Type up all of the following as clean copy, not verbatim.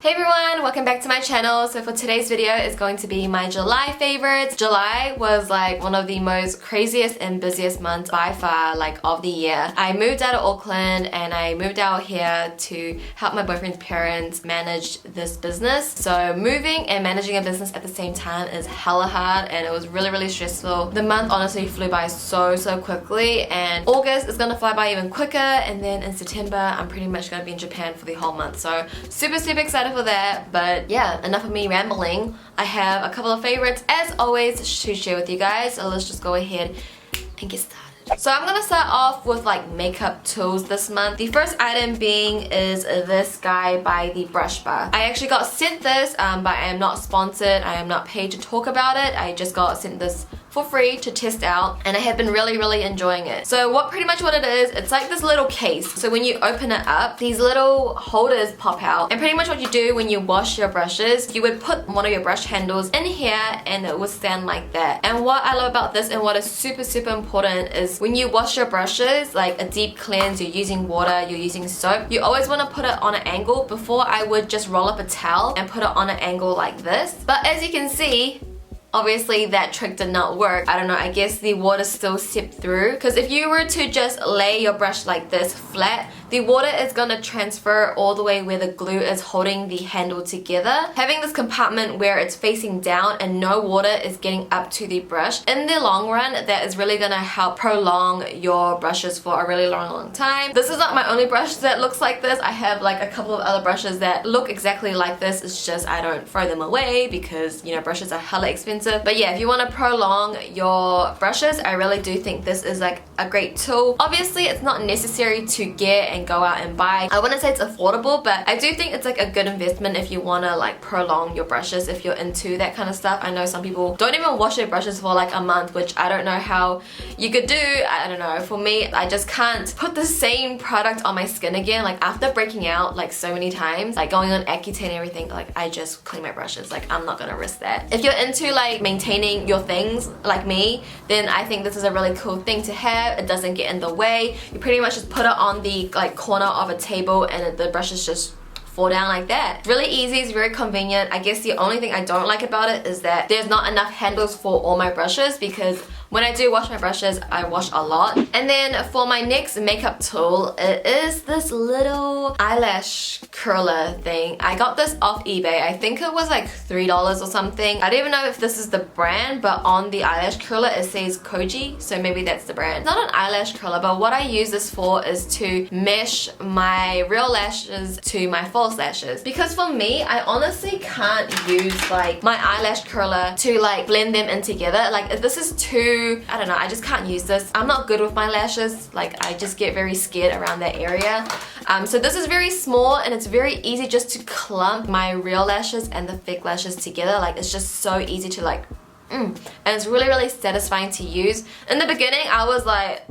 Hey everyone, welcome back to my channel. So for today's video is going to be my July favorites. July was like one of the most craziest and busiest months by far, like of the year. I moved out of Auckland and I moved out here to help my boyfriend's parents manage this business. So moving and managing a business at the same time is hella hard and it was really stressful. The month honestly flew by so quickly, and August is gonna fly by even quicker, and then in September I'm pretty much gonna be in Japan for the whole month. So super excited for that. But yeah, enough of me rambling. I have a couple of favorites as always to share with you guys, so let's just go ahead and get started. So I'm gonna start off with like makeup tools this month. The first item being is this guy by the Brush Bar. I actually got sent this but I am not sponsored, I am not paid to talk about it. I just got sent this for free to test out and I have been really enjoying it. So what it is, it's like this little case. So when you open it up, these little holders pop out, and pretty much what you do when you wash your brushes, you would put one of your brush handles in here and it would stand like that. And what I love about this and what is super important is when you wash your brushes, like a deep cleanse, you're using water, you're using soap, you always want to put it on an angle. Before I would just roll up a towel and put it on an angle like this, but as you can see, obviously that trick did not work. I don't know, I guess the water still seeped through, because if you were to just lay your brush like this flat, the water is going to transfer all the way where the glue is holding the handle together. Having this compartment where it's facing down and no water is getting up to the brush, in the long run that is really going to help prolong your brushes for a really long time. This is not my only brush that looks like this. I have like a couple of other brushes that look exactly like this. It's just I don't throw them away because, you know, brushes are hella expensive. But yeah, if you want to prolong your brushes, I really do think this is like a great tool. Obviously it's not necessary to get and go out and buy. I wouldn't say it's affordable, but I do think it's like a good investment if you want to like prolong your brushes, if you're into that kind of stuff. I know some people don't even wash their brushes for like a month, which I don't know how you could do. I don't know, for me, I just can't put the same product on my skin again. Like after breaking out like so many times, like going on Accutane and everything, like I just clean my brushes. Like I'm not gonna risk that. If you're into like maintaining your things like me, then I think this is a really cool thing to have. It doesn't get in the way. You pretty much just put it on the like corner of a table and the brushes just fall down like that. Really easy, it's very convenient. I guess the only thing I don't like about it is that there's not enough handles for all my brushes, because when I do wash my brushes, I wash a lot. And then for my next makeup tool, it is this little eyelash curler thing. I got this off eBay. I think it was like $3 or something. I don't even know if this is the brand, but on the eyelash curler it says Koji, so maybe that's the brand. It's not an eyelash curler, but what I use this for is to mesh my real lashes to my false lashes. Because for me, I honestly can't use like my eyelash curler to like blend them in together. Like if this is too, I don't know, I just can't use this. I'm not good with my lashes. Like I just get very scared around that area. So this is very small and it's very easy just to clump my real lashes and the fake lashes together. Like it's just so easy to like, and it's really satisfying to use. In the beginning I was like,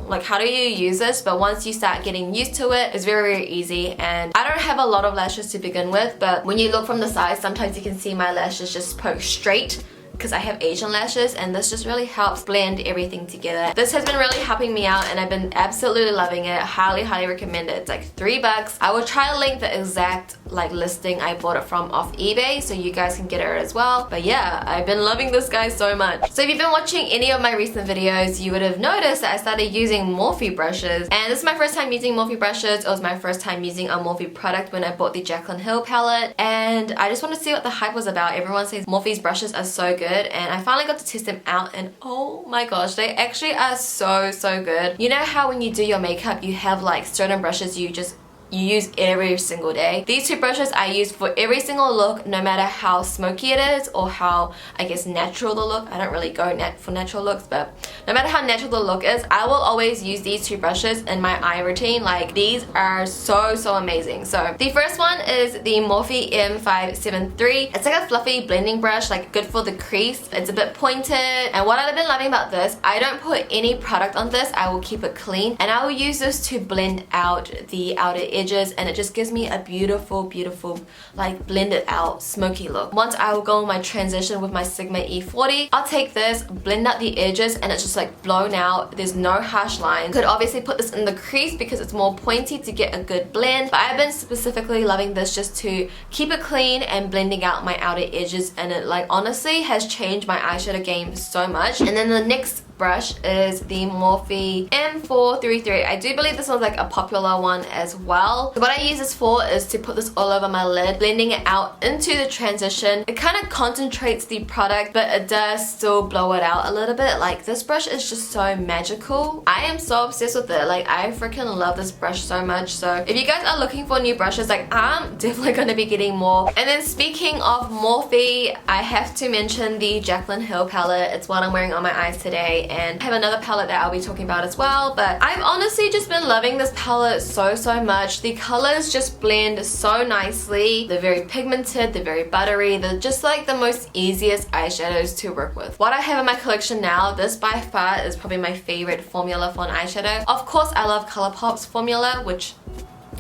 like how do you use this? But once you start getting used to it, it's very easy. And I don't have a lot of lashes to begin with, but when you look from the side, sometimes you can see my lashes just poke straight, because I have Asian lashes, and this just really helps blend everything together. This has been really helping me out and I've been absolutely loving it. Highly recommend it. It's like $3. I will try to link the exact like listing I bought it from off eBay so you guys can get it as well. But yeah, I've been loving this guy so much. So if you've been watching any of my recent videos, you would have noticed that I started using Morphe brushes, and this is my first time using Morphe brushes. It was my first time using a Morphe product when I bought the Jaclyn Hill palette, and I just wanted to see what the hype was about. Everyone says Morphe's brushes are so good, and I finally got to test them out, and oh my gosh, they actually are so good. You know how when you do your makeup you have like certain brushes you use every single day? These two brushes I use for every single look, no matter how smoky it is or how, I guess, natural the look. I don't really go for natural looks, but no matter how natural the look is, I will always use these two brushes in my eye routine. Like these are so amazing. So the first one is the Morphe M573. It's like a fluffy blending brush, like good for the crease. It's a bit pointed, and what I've been loving about this, I don't put any product on this. I will keep it clean, and I will use this to blend out the outer edge edges, and it just gives me a beautiful, beautiful, like blended out smoky look. Once I will go on my transition with my Sigma E40, I'll take this, blend out the edges, and it's just like blown out. There's no harsh lines. Could obviously put this in the crease because it's more pointy to get a good blend, but I've been specifically loving this just to keep it clean and blending out my outer edges, and it like honestly has changed my eyeshadow game so much. And then the next brush is the Morphe M433. I do believe this one's like a popular one as well. So what I use this for is to put this all over my lid, blending it out into the transition. It kind of concentrates the product, but it does still blow it out a little bit. Like, this brush is just so magical. I am so obsessed with it. Like, I freaking love this brush so much. So if you guys are looking for new brushes, like, I'm definitely going to be getting more. And then speaking of Morphe, I have to mention the Jaclyn Hill palette. It's what I'm wearing on my eyes today, and I have another palette that I'll be talking about as well. But I've honestly just been loving this palette so much. The colors just blend so nicely. They're very pigmented, they're very buttery, they're just like the most easiest eyeshadows to work with. What I have in my collection now, this by far is probably my favorite formula for an eyeshadow. Of course, I love Colourpop's formula, which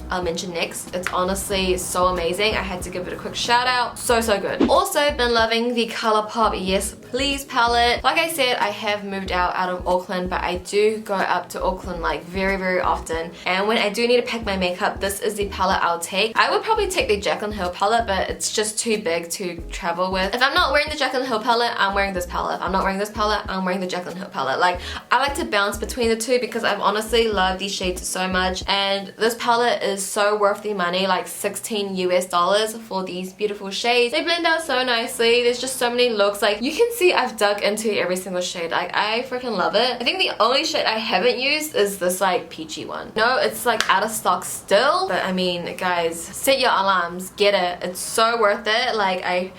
I'll mention next. It's honestly so amazing. I had to give it a quick shout out. So good. Also been loving the Colourpop Yes Please palette. Like I said, I have moved out of Auckland, but I do go up to Auckland like very often. And when I do need to pack my makeup, this is the palette I'll take. I would probably take the Jaclyn Hill palette, but it's just too big to travel with. If I'm not wearing the Jaclyn Hill palette, I'm wearing this palette. If I'm not wearing this palette, I'm wearing the Jaclyn Hill palette. Like, I like to bounce between the two because I've honestly loved these shades so much. And this palette is so worth the money, like $16 US for these beautiful shades. They blend out so nicely. There's just so many looks. Like, you can see I've dug into every single shade. Like, I freaking love it. I think the only shade I haven't used is this like peachy one. No, it's like out of stock still, but I mean, guys, set your alarms, get it. It's so worth it. Like, I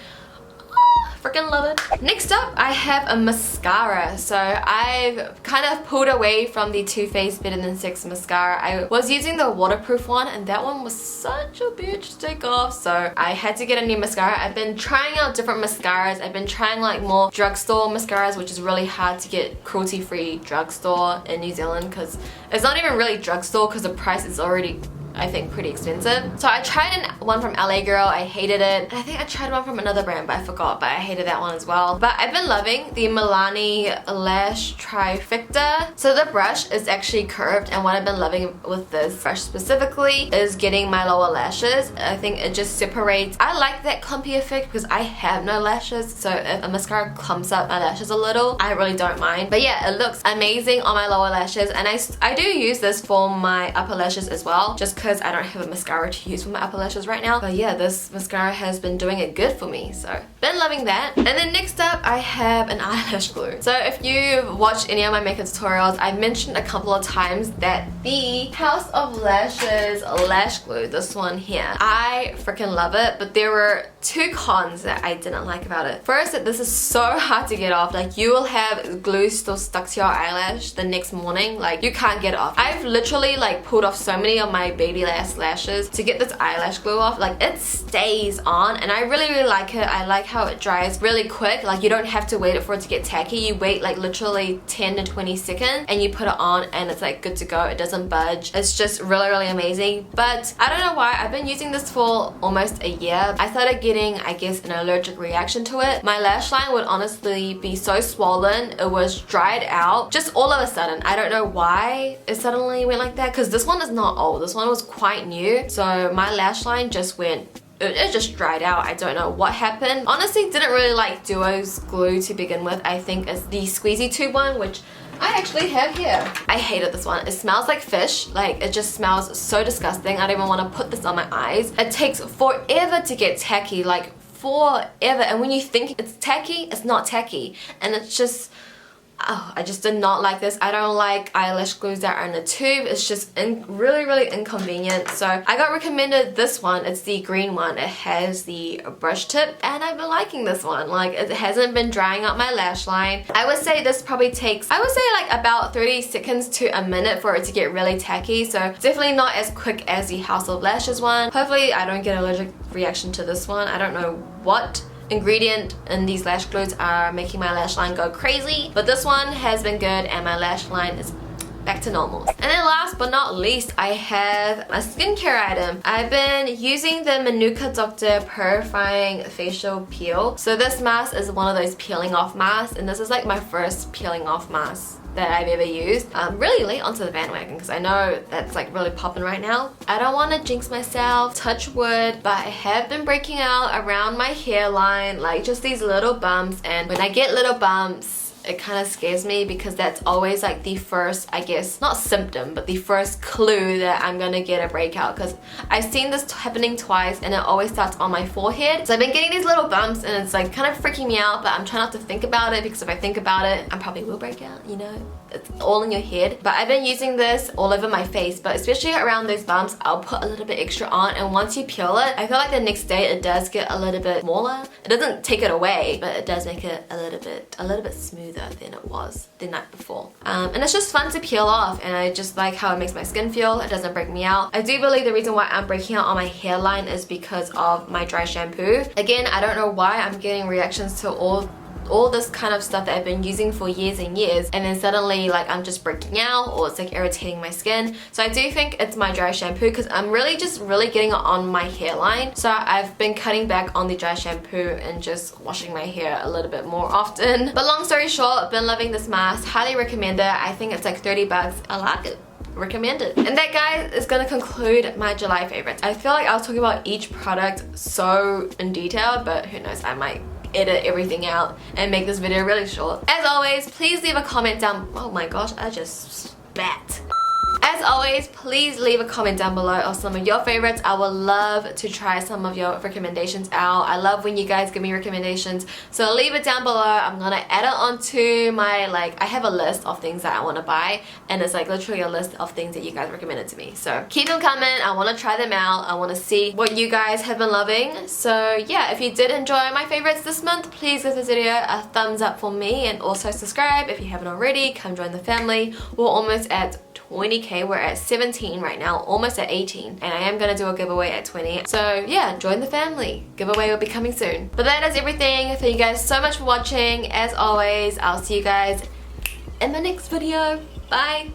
freaking love it. Next up, I have a mascara. So I've kind of pulled away from the Too Faced Better Than Sex mascara. I was using the waterproof one, and that one was such a bitch to take off, so I had to get a new mascara. I've been trying out different mascaras. I've been trying like more drugstore mascaras, which is really hard to get cruelty-free drugstore in New Zealand, because it's not even really drugstore because the price is already, I think, pretty expensive. So I tried one from LA Girl, I hated it. And I think I tried one from another brand, but I forgot, but I hated that one as well. But I've been loving the Milani Lash Trifecta. So the brush is actually curved, and what I've been loving with this brush specifically is getting my lower lashes. I think it just separates. I like that clumpy effect because I have no lashes, so if a mascara clumps up my lashes a little, I really don't mind. But yeah, it looks amazing on my lower lashes, and I do use this for my upper lashes as well, just because I don't have a mascara to use for my upper lashes right now. But yeah, this mascara has been doing it good for me, so been loving that. And then next up, I have an eyelash glue. So if you've watched any of my makeup tutorials, I've mentioned a couple of times that the House of Lashes lash glue, this one here, I freaking love it, but there were two cons that I didn't like about it. First, that this is so hard to get off. Like, you will have glue still stuck to your eyelash the next morning. Like, you can't get it off. I've literally like pulled off so many of my baby lashes to get this eyelash glue off. Like, it stays on, and I really like it. I like how it dries really quick. Like, you don't have to wait for it to get tacky. You wait like literally 10 to 20 seconds and you put it on, and it's like good to go. It doesn't budge. It's just really amazing. But I don't know why, I've been using this for almost a year. I started getting, I guess, an allergic reaction to it. My lash line would honestly be so swollen. It was dried out just all of a sudden. I don't know why it suddenly went like that, because this one is not old. This one was quite new. So my lash line just went, it just dried out. I don't know what happened. Honestly, didn't really like Duo's glue to begin with. I think it's the squeezy tube one, which I actually have here. I hated this one. It smells like fish. Like, it just smells so disgusting. I don't even want to put this on my eyes. It takes forever to get tacky, like forever. And when you think it's tacky, it's not tacky. And it's just, oh, I just did not like this. I don't like eyelash glues that are in a tube. It's just really inconvenient. So I got recommended this one. It's the green one. It has the brush tip, and I've been liking this one. Like, it hasn't been drying out my lash line. I would say this probably takes, I would say like about 30 seconds to a minute for it to get really tacky. So definitely not as quick as the House of Lashes one. Hopefully I don't get an allergic reaction to this one. I don't know what ingredient in these lash glues are making my lash line go crazy, but this one has been good, and my lash line is back to normals. And then last but not least, I have a skincare item. I've been using the Manuka Dr. Purifying Facial Peel. So this mask is one of those peeling off masks, and this is like my first peeling off mask that I've ever used. I'm really late onto the bandwagon because I know that's like really popping right now. I don't want to jinx myself, touch wood, but I have been breaking out around my hairline, like just these little bumps, and when I get little bumps, it kind of scares me because that's always like the first, I guess, not symptom, but the first clue that I'm gonna get a breakout, because I've seen this happening twice and it always starts on my forehead. So I've been getting these little bumps and it's like kind of freaking me out, but I'm trying not to think about it because if I think about it, I probably will break out, you know? It's all in your head. But I've been using this all over my face, but especially around those bumps, I'll put a little bit extra on, and once you peel it, I feel like the next day it does get a little bit smaller. It doesn't take it away, but it does make it a little bit smoother than it was the night before. And it's just fun to peel off, and I just like how it makes my skin feel. It doesn't break me out. I do believe the reason why I'm breaking out on my hairline is because of my dry shampoo. Again, I don't know why I'm getting reactions to all this kind of stuff that I've been using for years and years, and then suddenly like I'm just breaking out or it's like irritating my skin. So I do think it's my dry shampoo because I'm really getting it on my hairline. So I've been cutting back on the dry shampoo and just washing my hair a little bit more often. But long story short, I've been loving this mask. Highly recommend it. I think it's like 30 bucks. I like it. Recommend it. And that, guys, is gonna conclude my July favorites. I feel like I was talking about each product so in detail, but who knows, I might edit everything out and make this video really short. As always, please leave a comment down. Oh my gosh, I just spat. As always, please leave a comment down below of some of your favorites. I would love to try some of your recommendations out. I love when you guys give me recommendations, so leave it down below. I'm gonna add it onto my, like, I have a list of things that I want to buy, and it's like literally a list of things that you guys recommended to me. So keep them coming. I want to try them out. I want to see what you guys have been loving. So yeah, if you did enjoy my favorites this month, please give this video a thumbs up for me, and also subscribe if you haven't already. Come join the family. We're almost at 20k. We're at 17 right now, almost at 18, and I am gonna do a giveaway at 20. So yeah, join the family. Giveaway will be coming soon. But that is everything. Thank you guys so much for watching. As always, I'll see you guys in my next video. Bye.